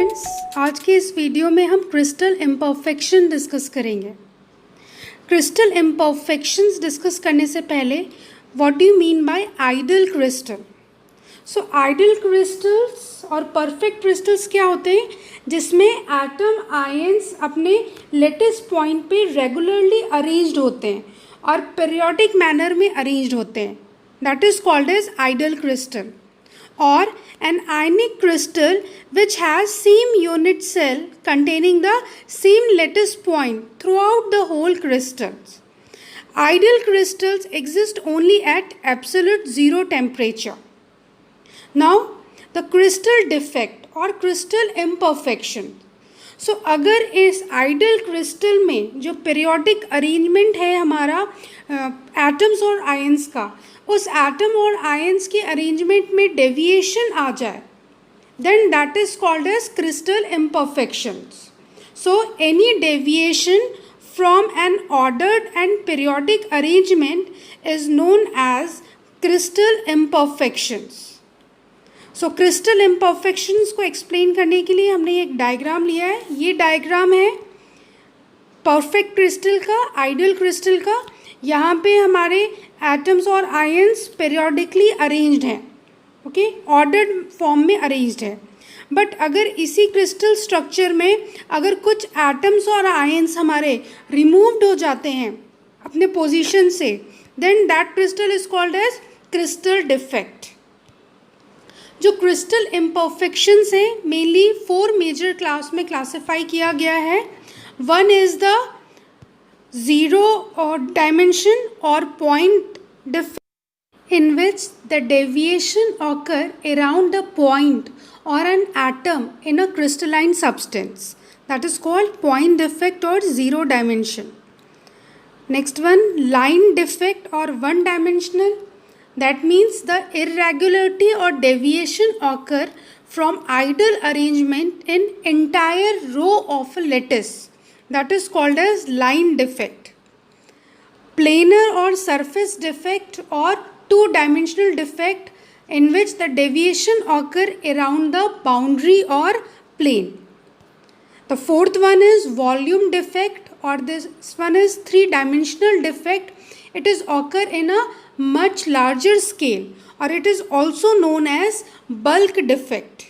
Students, आज के इस वीडियो में हम क्रिस्टल इम्परफेक्शन डिस्कस करेंगे। क्रिस्टल इम्परफेक्शंस डिस्कस करने से पहले what do you mean by ideal crystal? So ideal crystals और परफेक्ट क्रिस्टल्स क्या होते हैं? जिसमें एटम आयंस अपने लेटिस पॉइंट पे रेगुलरली अरेंज्ड होते हैं और पीरियोडिक मैनर में अरेंज्ड होते हैं। That is called as ideal crystal. Or an ionic crystal which has same unit cell containing the same lattice point throughout the whole crystals. Ideal crystals exist only at absolute zero temperature. Now the crystal defect or crystal imperfection. So अगर इस idol crystal में जो periodic arrangement है हमारा atoms और ions का, उस atom और आयंस के अरेंजमेंट में डेविएशन आ जाए, then that is called as crystal imperfections. So any deviation from an ordered and periodic arrangement is known as crystal imperfections. So crystal imperfections को एक्सप्लेन करने के लिए हमने एक डायग्राम लिया है. ये डायग्राम है परफेक्ट क्रिस्टल का, आइडल क्रिस्टल का. यहाँ पे हमारे एटम्स और आयंस पीरियोडिकली अरेंज्ड हैं, ओके, ऑर्डर्ड फॉर्म में अरेंज्ड है. बट अगर इसी क्रिस्टल स्ट्रक्चर में अगर कुछ एटम्स और आयंस हमारे रिमूव्ड हो जाते हैं अपने पोजीशन से, then that crystal is called as crystal defect. जो क्रिस्टल इम्परफेक्शंस हैं मेनली 4 मेजर क्लास में क्लासिफाई किया गया है. One is the zero or dimension or point defect in which the deviation occur around the point or an atom in a crystalline substance. That is called point defect or zero dimension. Next one, line defect or one dimensional. That means the irregularity or deviation occur from ideal arrangement in entire row of a lattice. That is called as line defect. Planar or surface defect or two-dimensional defect in which the deviation occur around the boundary or plane. The fourth one is volume defect, or this one is three-dimensional defect. It is occur in a much larger scale, or it is also known as bulk defect.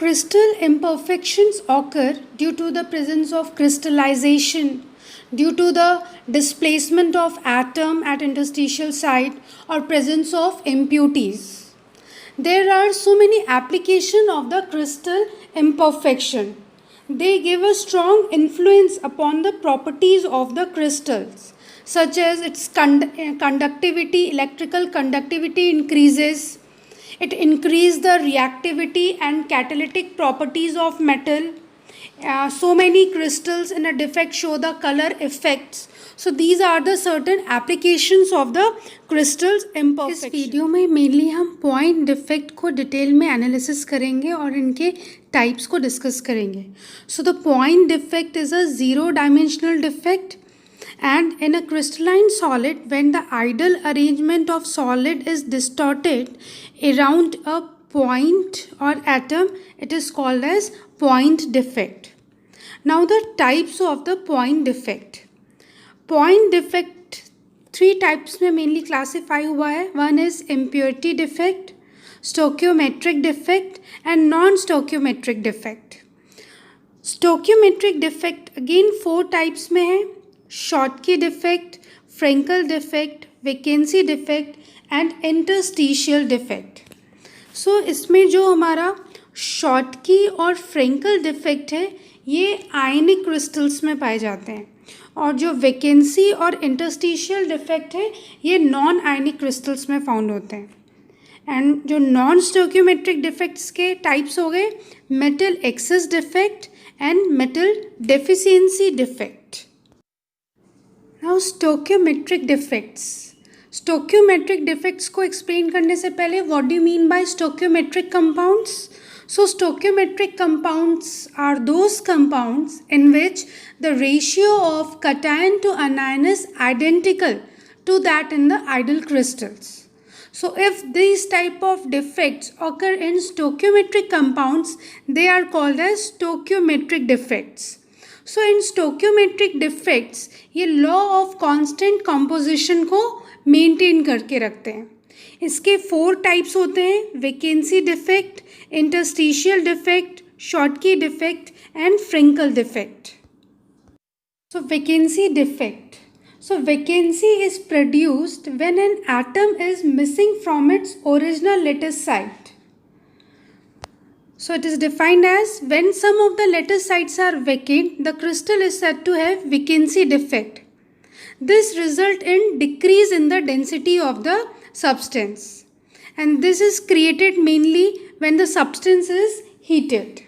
Crystal imperfections occur due to the presence of crystallization, due to the displacement of atom at interstitial site, or presence of impurities. There are so many applications of the crystal imperfection. They give a strong influence upon the properties of the crystals, such as its conductivity, electrical conductivity increases. It increases the reactivity and catalytic properties of metal. So many crystals in a defect show the color effects. So these are the certain applications of the crystals imperfection. इस video में mainly हम point defect को detail में analysis करेंगे और इनके types को discuss करेंगे. So the point defect is a zero dimensional defect. And in a crystalline solid, when the ideal arrangement of solid is distorted around a point or atom, it is called as point defect. Now the types of the point defect. Point defect 3 types में mainly classify हुआ है. One is impurity defect, stoichiometric defect and non-stoichiometric defect. Stoichiometric defect again 4 types में है. Schottky defect, Frenkel defect, vacancy defect and interstitial defect. So इसमें जो हमारा Schottky और Frenkel defect है ये आयनिक क्रिस्टल्स में पाए जाते हैं, और जो वैकेंसी और इंटरस्टिशियल डिफेक्ट है ये नॉन आयनिक क्रिस्टल्स में फाउंड होते हैं. एंड जो नॉन स्टोइकियोमेट्रिक डिफेक्ट्स के टाइप्स हो गए metal excess defect and metal deficiency defect. Now stoichiometric defects. Stoichiometric defects को एक्सप्लेन करने से पहले what do you mean bye stoichiometric compounds? So stoichiometric compounds are those compounds in which the ratio of cation to anion is identical to that in the ideal crystals. So if these type of defects occur in stoichiometric compounds, they are called as stoichiometric defects. So in stoichiometric defects ये law of constant composition को maintain करके रखते हैं. इसके 4 types होते हैं: vacancy defect, interstitial defect, Schottky defect and Frenkel defect. So vacancy defect. So vacancy is produced when an atom is missing from its original lattice site. So it is defined as when some of the lattice sites are vacant, the crystal is said to have vacancy defect. This results in decrease in the density of the substance, and this is created mainly when the substance is heated.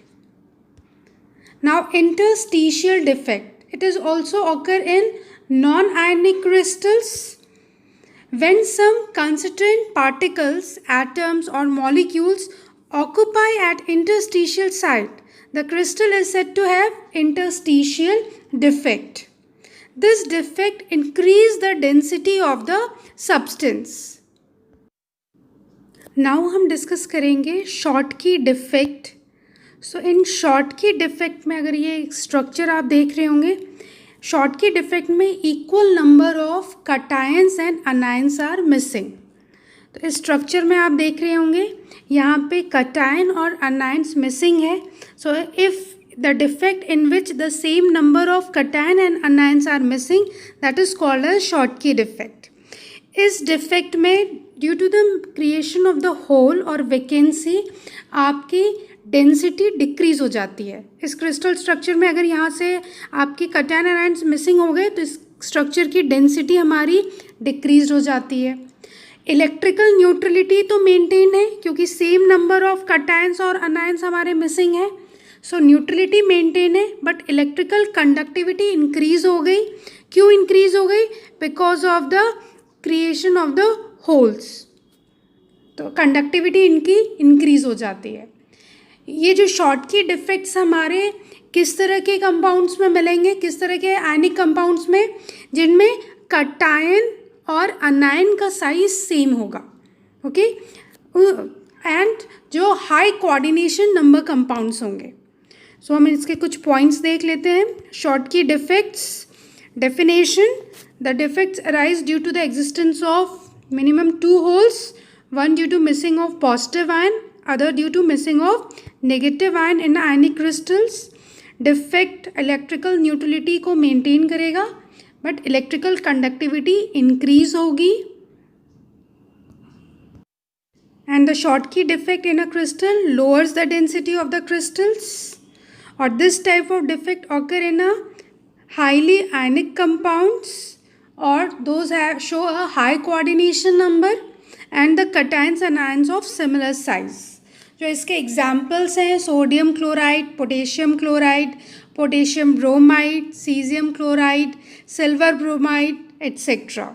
Now interstitial defect. It is also occur in non-ionic crystals. When some constituent particles, atoms or molecules occupy at interstitial site, the crystal is said to have interstitial defect. This defect increase the density of the substance. Now हम discuss करेंगे Schottky defect. सो इन Schottky defect में अगर ये structure आप देख रहे होंगे, Schottky defect में equal number of cations and anions are missing. तो इस स्ट्रक्चर में आप देख रहे होंगे यहाँ पे कटायन और अनायंस मिसिंग है. So if the defect in which the same number of cation and anions are missing, that is called as Schottky defect. इस डिफेक्ट में due to the creation of the hole और vacancy आपकी density decrease हो जाती है. इस crystal structure में अगर यहाँ से आपकी कटायन आयन्स मिसिंग हो गए तो इस स्ट्रक्चर की डेंसिटी हमारी डिक्रीज हो जाती है. इलेक्ट्रिकल न्यूट्रलिटी तो मेंटेन है क्योंकि सेम नंबर ऑफ कटायंस और अनायंस हमारे मिसिंग है. सो न्यूट्रलिटी मेंटेन है, बट इलेक्ट्रिकल कंडक्टिविटी इंक्रीज हो गई. क्यों इंक्रीज हो गई? Because of the creation of the holes. तो कंडक्टिविटी इनकी इंक्रीज हो जाती है. ये जो Schottky डिफेक्ट्स हमारे किस तरह के कंपाउंड्स में मिलेंगे, किस तरह के आयनिक कंपाउंड्स में, जिनमें कटायन और अनायन का साइज सेम होगा. ओके, एंड जो हाई कोऑर्डिनेशन नंबर कंपाउंड्स होंगे. सो हम इसके कुछ पॉइंट्स देख लेते हैं. Schottky defects definition: the defects arise due to the existence of minimum 2 holes, one due to missing of positive ion, other due to missing of negative ion in ionic crystals. Defect electrical neutrality को maintain करेगा, but electrical conductivity increase होगी. And the Schottky defect in a crystal lowers the density of the crystals. Or this type of defect occur in a highly ionic compounds, or those show a high coordination number and the cations and ions of similar size. जो इसके examples हैं sodium chloride, potassium chloride, potassium bromide, caesium chloride, silver bromide, etcetera.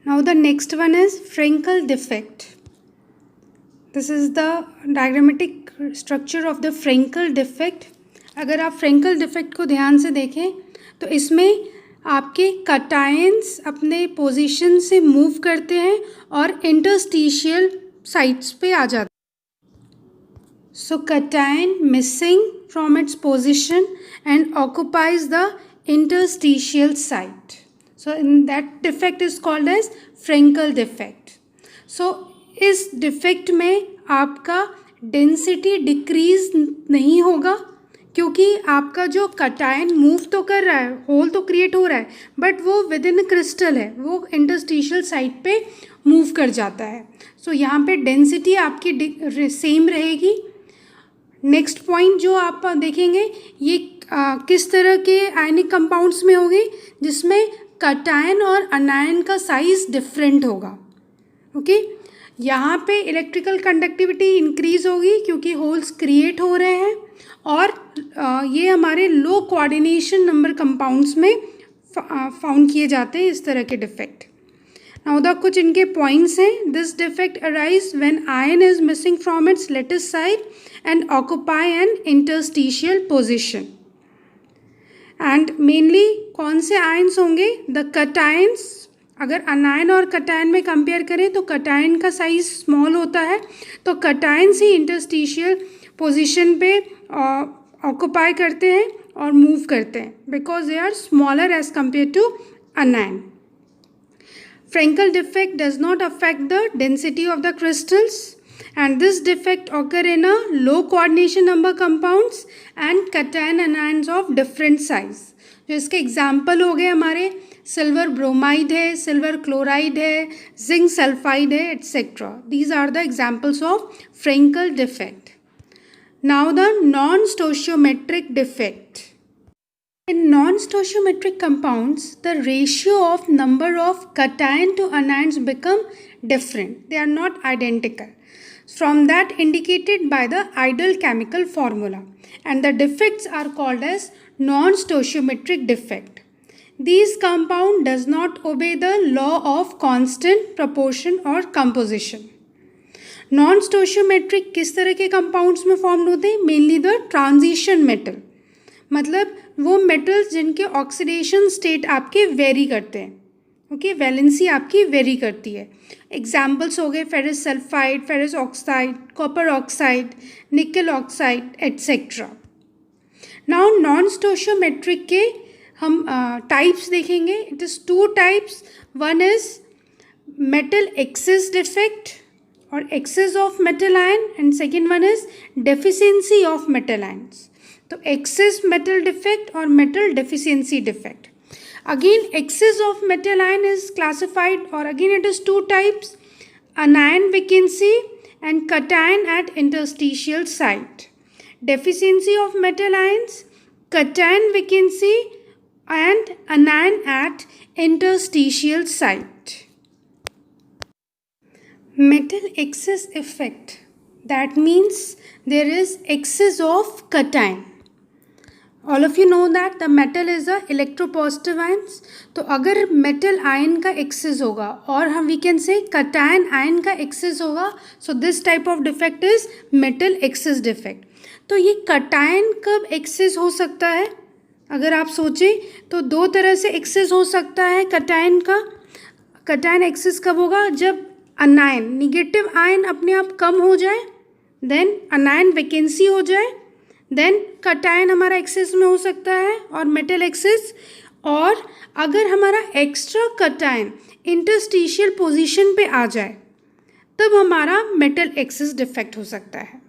Now the next one is Frenkel defect. This is the diagrammatic structure of the Frenkel defect. अगर आप Frenkel defect को ध्यान से देखें तो इसमें आपके कटायंस अपने पोजीशन से मूव करते हैं और इंटरस्टिशियल साइट्स पे आ जाते हैं. So cation missing from its position and occupies the interstitial site. So in that defect is called as Frenkel defect. So इस डिफेक्ट में आपका डेंसिटी डिक्रीज नहीं होगा क्योंकि आपका जो कटायन मूव तो कर रहा है, होल तो क्रिएट हो रहा है, बट वो विद इन क्रिस्टल है, वो इंटरस्टिशियल साइट पे मूव कर जाता है. सो यहाँ पे डेंसिटी आपकी सेम रहेगी. नेक्स्ट पॉइंट जो आप देखेंगे ये किस तरह के आयनिक कंपाउंड्स में होगी, जिसमें कटायन और अनायन का साइज डिफरेंट होगा. ओके, यहाँ पे इलेक्ट्रिकल कंडक्टिविटी इंक्रीज होगी क्योंकि होल्स क्रिएट हो रहे हैं, और ये हमारे लो कोऑर्डिनेशन नंबर कंपाउंड्स में फाउंड किए जाते हैं इस तरह के डिफेक्ट. नाउ द कुछ इनके पॉइंट्स हैं. This defect arise when ion is missing from its latest side and occupy an interstitial position. And mainly कौन से आयन्स होंगे? द कटायंस अगर अनायन और कटायन में कंपेयर करें तो कटायन का साइज स्मॉल होता है, तो कटायन ही इंटरस्टिशियल पोजीशन पे ऑक्यूपाई करते हैं और मूव करते हैं because they are smaller as compare to anion. Frankel defect does not affect the density of the crystals, and this defect occur in a low coordination number compounds and cation anions of different size. जो इसके example हो गए हमारे silver bromide है, silver chloride है, zinc sulphide है, etcetera. These are the examples of Frenkel defect. Now the non stoichiometric defect. In non-stoichiometric compounds, the ratio of number of cation to anions become different. They are not identical. From that indicated by the ideal chemical formula. And the defects are called as non-stoichiometric defect. These compound does not obey the law of constant proportion or composition. Non-stoichiometric किस तरह के compounds में formed होते हैं? Mainly the transition metal. मतलब वो metals जिनके oxidation state आपके वेरी करते हैं. ओके, वैलेंसी आपकी वेरी करती है. एग्जाम्पल्स हो गए ferrous sulphide, ferrous oxide, copper oxide, nickel oxide, etcetera. Now non stoichiometric के हम टाइप्स देखेंगे. It is 2 types. One is metal excess defect और excess of metal ion, and second one is deficiency of metal ions. तो excess metal defect और metal deficiency defect. Again excess of metal ion is classified और again it is 2 types, anion vacancy and cation at interstitial site. Deficiency of metal ions, cation vacancy and anion at interstitial site. Metal excess effect, that means there is excess of cation. All of you know that the metal is a electropositive ions. तो अगर metal ion का excess होगा और हम we can say cation ion का excess होगा, so this type of defect is metal excess defect. तो ये कटायन कब एक्सेस हो सकता है? अगर आप सोचें तो 2 तरह से एक्सेस हो सकता है कटायन का. कटायन एक्सेस कब होगा? जब अनायन निगेटिव आयन अपने आप कम हो जाए, देन अनायन वैकेंसी हो जाए, देन कटायन हमारा एक्सेस में हो सकता है और मेटल एक्सेस. और अगर हमारा एक्स्ट्रा कटायन इंटरस्टिशियल पोजीशन पे आ जाए तब हमारा मेटल एक्सेस डिफेक्ट हो सकता है.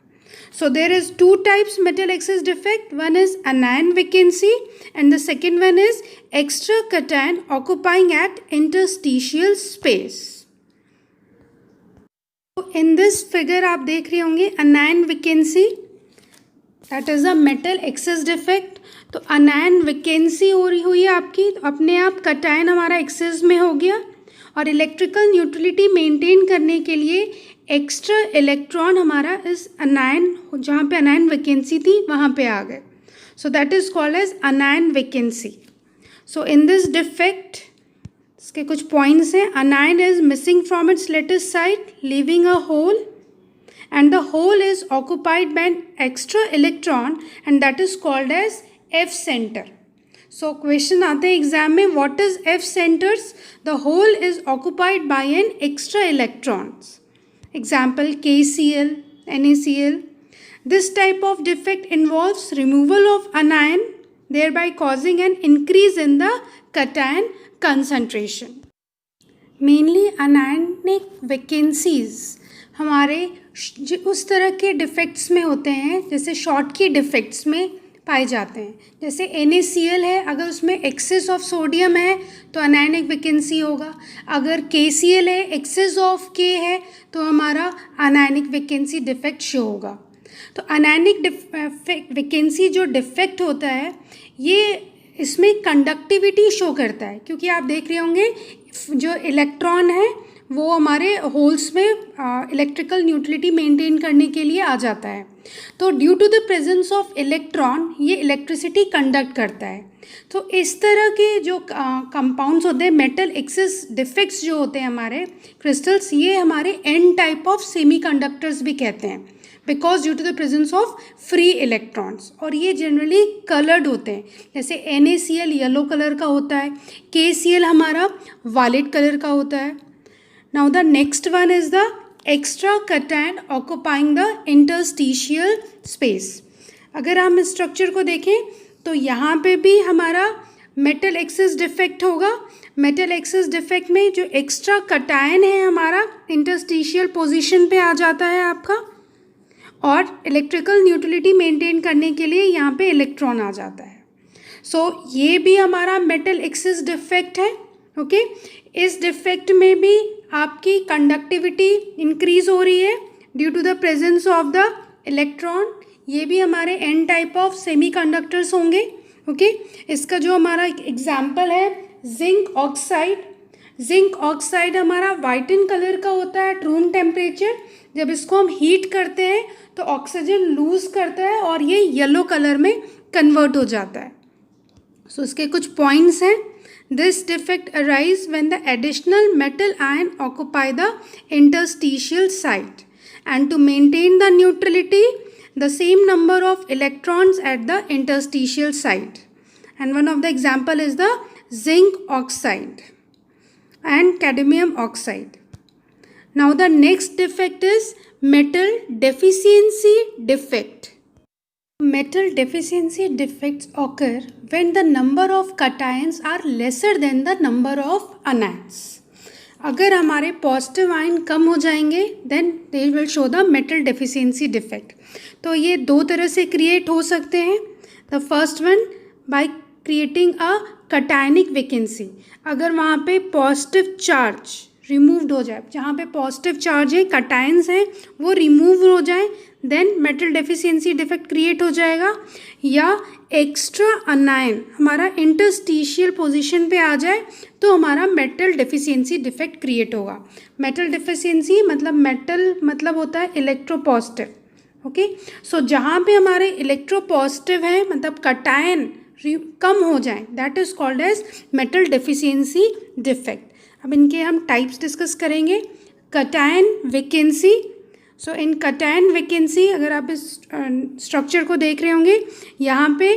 So there is 2 types metal excess defect. One is anion vacancy and the second one is extra cation occupying at interstitial space. In this figure आप देख रहे होंगे anion vacancy, that is a metal excess defect. तो anion vacancy हो रही हुई है आपकी, तो अपने आप कटायन हमारा एक्सेस में हो गया और इलेक्ट्रिकल न्यूट्रलिटी मेंटेन करने के लिए एक्स्ट्रा इलेक्ट्रॉन हमारा इस अनायन, जहाँ पे अनायन वैकेंसी थी वहाँ पे आ गए. So that is called as anion vacancy. So in this defect इसके कुछ पॉइंट्स हैं. Anion is missing from its latest site, leaving a hole, and the hole is occupied by an extra electron and that is called as F center. So question आते हैं exam में, what is F centers? The hole is occupied by an extra electrons. Example KCl, NaCl. This type of defect involves removal of anion, thereby causing an increase in the cation concentration. Mainly anionic vacancies हमारे उस तरह के defects में होते हैं जैसे Schottky defects में पाए जाते हैं. जैसे NaCl है, अगर उसमें एक्सेस ऑफ सोडियम है तो अनायनिक वैकेंसी होगा. अगर KCl है, एक्सेस ऑफ K है तो हमारा अनायनिक वैकेंसी डिफेक्ट शो होगा. तो अनायनिक वैकेंसी जो डिफेक्ट होता है ये इसमें कंडक्टिविटी शो करता है, क्योंकि आप देख रहे होंगे जो इलेक्ट्रॉन है वो हमारे होल्स में इलेक्ट्रिकल न्यूट्रलिटी मेंटेन करने के लिए आ जाता है. तो due to the presence of electron ये इलेक्ट्रिसिटी कंडक्ट करता है. तो इस तरह के जो कंपाउंड्स होते हैं, मेटल एक्सेस डिफेक्ट्स जो होते हैं हमारे क्रिस्टल्स, ये हमारे एन टाइप ऑफ सेमीकंडक्टर्स भी कहते हैं because due to the presence of free electrons, और ये जनरली कलर्ड होते हैं, जैसे NaCl येलो कलर का होता है, KCl हमारा वायलेट कलर का होता है। Now the next one is the extra cation occupying the interstitial space. अगर हम इस स्ट्रक्चर को देखें तो यहाँ पे भी हमारा मेटल एक्सिस डिफेक्ट होगा। मेटल एक्सिस डिफेक्ट में जो एक्स्ट्रा कैटायन है हमारा इंटरस्टिशियल पोजीशन पे आ जाता है आपका, और इलेक्ट्रिकल न्यूट्रलिटी मेंटेन करने के लिए यहाँ पे इलेक्ट्रॉन आ जाता है। सो ये भी हमारा मेटल एक्सिस डिफेक्ट है। ओके, इस डिफेक्ट में भी आपकी कंडक्टिविटी इंक्रीज हो रही है due to the presence of the electron. ये भी हमारे N टाइप ऑफ सेमीकंडक्टर्स होंगे। ओके, इसका जो हमारा एग्जाम्पल है जिंक ऑक्साइड। जिंक ऑक्साइड हमारा वाइट इन कलर का होता है एट रूम टेम्परेचर। जब इसको हम हीट करते हैं तो ऑक्सीजन लूज करता है और ये येलो कलर में कन्वर्ट हो जाता है। सो इसके कुछ पॉइंट्स हैं। This defect arise when the additional metal ion occupy the interstitial site and to maintain the neutrality the same number of electrons at the interstitial site, and one of the example is the zinc oxide and cadmium oxide. Now the next defect is metal deficiency defect. Metal deficiency defects occur when the number of cations are lesser than the number of anions. अगर हमारे positive ion कम हो जाएंगे then they will show the metal deficiency defect. तो ये दो तरह से क्रिएट हो सकते हैं। The first one by creating a cationic vacancy. अगर वहाँ पे पॉजिटिव चार्ज रिमूव्ड हो जाए, जहाँ पे पॉजिटिव चार्ज है, कैटायंस हैं, वो रिमूव हो जाए, then metal deficiency defect create हो जाएगा। या एक्स्ट्रा अनायन हमारा इंटरस्टिशियल पोजीशन पे आ जाए तो हमारा मेटल डेफिशिएंसी डिफेक्ट क्रिएट होगा। मेटल डेफिशिएंसी मतलब मेटल मतलब होता है इलेक्ट्रोपॉजिटिव। ओके, सो जहाँ पे हमारे इलेक्ट्रोपॉजिटिव है मतलब कैटायन कम हो जाए, that is called as metal deficiency defect. अब इनके हम टाइप्स डिस्कस करेंगे। Cation vacancy. So in cation vacancy अगर आप इस स्ट्रक्चर को देख रहे होंगे, यहाँ पे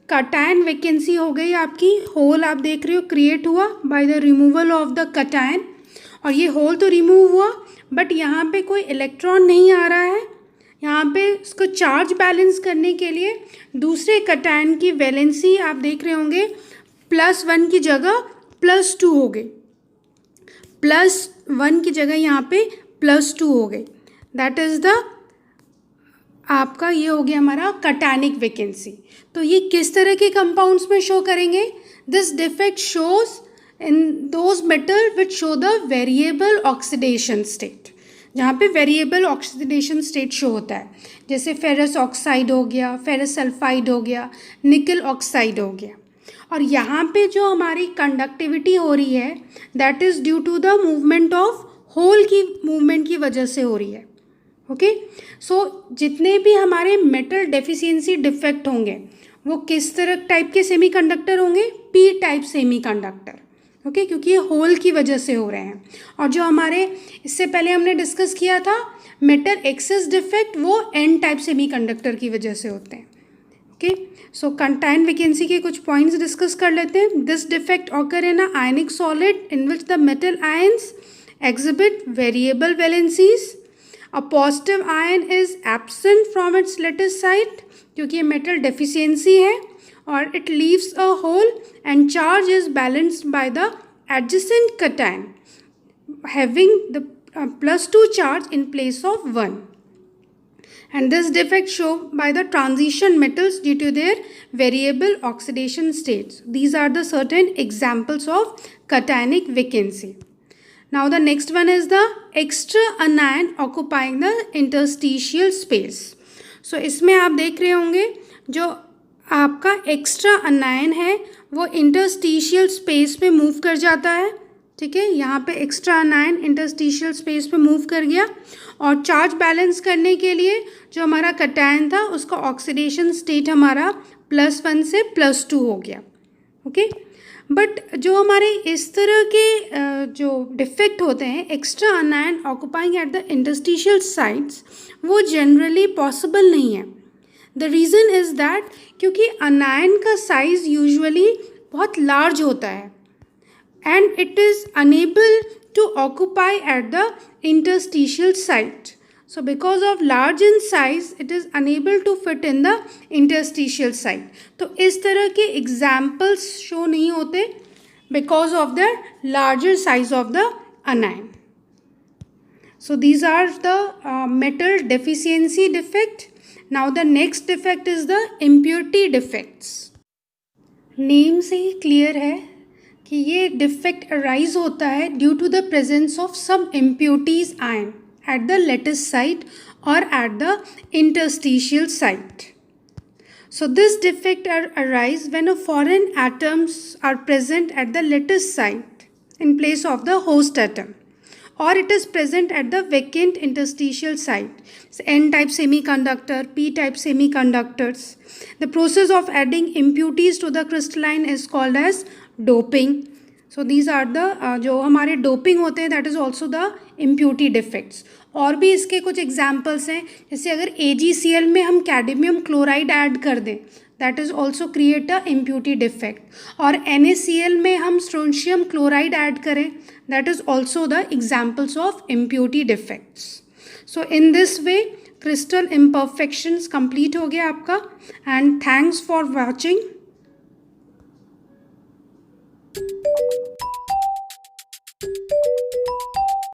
कैटायन वैकेंसी हो गई आपकी, होल आप देख रहे हो क्रिएट हुआ by the removal of the cation, और ये होल तो रिमूव हुआ बट यहाँ पे कोई इलेक्ट्रॉन नहीं आ रहा है। यहाँ पे इसको चार्ज बैलेंस करने के लिए दूसरे कैटायन की वैलेंसी आप देख रहे होंगे +1 की जगह +2 हो गई, +1 की जगह यहाँ पे +2 हो गई। दैट इज़ द आपका ये हो गया हमारा कैटायनिक वैकेंसी। तो ये किस तरह के कंपाउंड्स में शो करेंगे? This defect shows in those metal which show the variable oxidation state, जहाँ पे वेरिएबल ऑक्सीडेशन स्टेट शो होता है, जैसे फेरस ऑक्साइड हो गया, फेरस सल्फाइड हो गया, निकल ऑक्साइड हो गया। और यहाँ पे जो हमारी कंडक्टिविटी हो रही है that is due to the movement of hole की मूवमेंट की वजह से हो रही है। ओके, सो जितने भी हमारे मेटल डेफिशिएंसी डिफेक्ट होंगे वो किस तरह टाइप के सेमीकंडक्टर होंगे? P type semiconductor. ओके, क्योंकि ये होल की वजह से हो रहे हैं। और जो हमारे इससे पहले हमने डिस्कस किया था मेटल एक्सिस डिफेक्ट, वो एन टाइप सेमीकंडक्टर की वजह से होते हैं। ओके, सो कैटायन वैकेंसी के कुछ पॉइंट्स डिस्कस कर लेते हैं। This defect occur in a ionic solid in which the metal ions exhibit variable valencies. A positive ion is absent from its lattice site क्योंकि ये metal deficiency है, और it leaves a hole and charge is balanced by the adjacent cation having the +2 charge in place of 1. And this defect shown by the transition metals due to their variable oxidation states. These are the certain examples of cationic vacancy. Now the next one is the extra anion occupying the interstitial space. So इसमें आप देख रहे होंगे जो आपका extra अनायन है वो interstitial space पे मूव कर जाता है। ठीक है, यहाँ पे एक्स्ट्रा अनायन इंटरस्टिशियल स्पेस पे मूव कर गया, और चार्ज बैलेंस करने के लिए जो हमारा कैटायन था उसका ऑक्सीडेशन स्टेट हमारा +1 से +2 हो गया। ओके, बट जो हमारे इस तरह के जो डिफेक्ट होते हैं extra अनायन occupying eight the interstitial sites, वो जनरली पॉसिबल नहीं है. द रीज़न इज़ दैट क्योंकि अनायन का साइज यूजुअली बहुत लार्ज होता है and it is unable to occupy at the interstitial site. So because of large in size, it is unable to fit in the interstitial site. तो इस तरह के examples show नहीं होते because of the larger size of the anion. So these are the metal deficiency defect. Now the next defect is the impurity defects. Name से ही clear है कि ये डिफेक्ट अराइज होता है due to the presence of some impurities ion at the lattice site और at the interstitial site. So this defect arise when a foreign atoms are present at the lattice site in place of the host atom, or it is present at the vacant interstitial site. So N-type semiconductor, P-type semiconductors. The process of adding impurities to the crystalline is called as doping. So these are the जो हमारे doping होते हैं, that is also the impurity defects. और भी इसके कुछ examples हैं, जैसे अगर AgCl में हम कैडमियम क्लोराइड ऐड कर दें, that is also create a impurity defect. और NaCl में हम स्ट्रोंशियम क्लोराइड ऐड करें, that is also the examples of impurity defects. So in this way crystal imperfections complete हो गया आपका. And thanks for watching.